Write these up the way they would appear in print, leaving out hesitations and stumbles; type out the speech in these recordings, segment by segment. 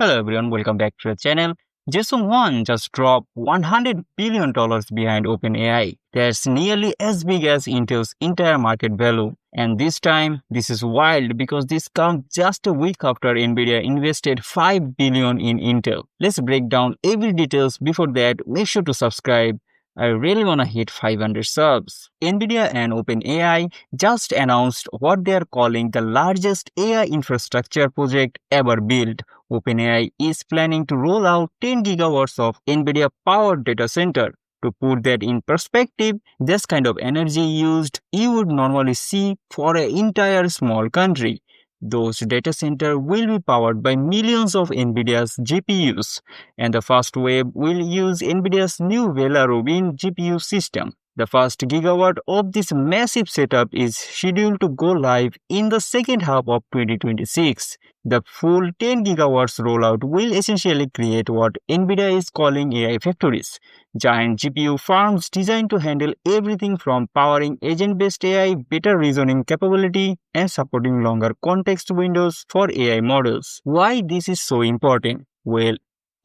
Hello everyone, welcome back to the channel. Jason Wan just dropped $100 billion behind OpenAI. That's nearly as big as Intel's entire market value. And this time, this is wild because this comes just a week after NVIDIA invested $5 billion in Intel. Let's break down every details. Before that, make sure to subscribe. I really wanna hit 500 subs. NVIDIA and OpenAI just announced what they are calling the largest AI infrastructure project ever built. OpenAI is planning to roll out 10 gigawatts of NVIDIA powered data center. To put that in perspective, this kind of energy used you would normally see for an entire small country. Those data centers will be powered by millions of NVIDIA's GPUs, and the first wave will use NVIDIA's new Vela Rubin GPU system. The first gigawatt of this massive setup is scheduled to go live in the second half of 2026. The full 10 gigawatts rollout will essentially create what NVIDIA is calling AI factories, giant GPU farms designed to handle everything from powering agent-based AI, better reasoning capability, and supporting longer context windows for AI models. Why this is so important? Well,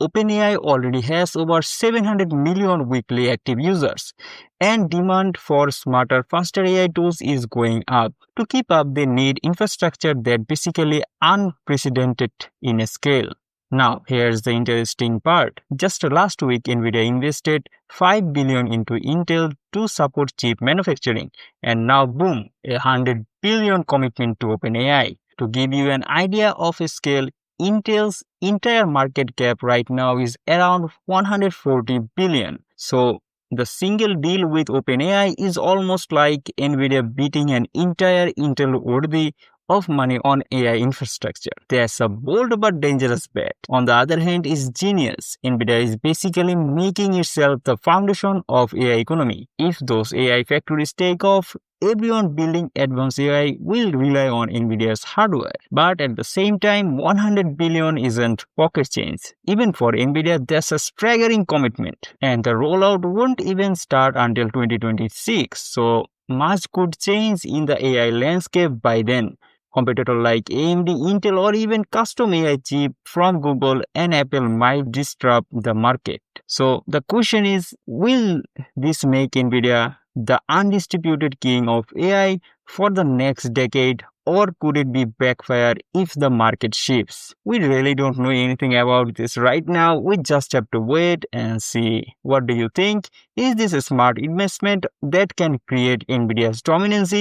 OpenAI already has over 700 million weekly active users, and demand for smarter, faster AI tools is going up. To keep up, they need infrastructure that basically unprecedented in scale. Now, here's the interesting part. Just last week, NVIDIA invested $5 billion into Intel to support chip manufacturing, and now boom, $100 billion commitment to OpenAI. To give you an idea of a scale, Intel's entire market cap right now is around 140 billion. So the single deal with OpenAI is almost like NVIDIA beating an entire Intel worthy of money on AI infrastructure. That's a bold but dangerous bet. On the other hand, is genius. NVIDIA is basically making itself the foundation of AI economy. If those AI factories take off, everyone building advanced AI will rely on NVIDIA's hardware. But at the same time, 100 billion isn't pocket change. Even for NVIDIA, that's a staggering commitment. And the rollout won't even start until 2026. So much could change in the AI landscape by then. Competitor like AMD, Intel, or even custom AI chip from Google and Apple might disrupt the market. So the question is, will this make NVIDIA the undisputed king of AI for the next decade, or could it be backfire if the market shifts? We really don't know anything about this right now. We just have to wait and see. What do you think? Is this a smart investment that can create NVIDIA's dominance,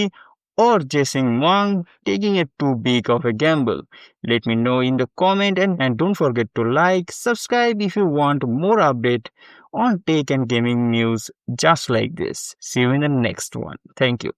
or Jason Wang taking it too big of a gamble? Let me know in the comment, and don't forget to like, subscribe if you want more update on tech and gaming news just like this. See you in the next one. Thank you.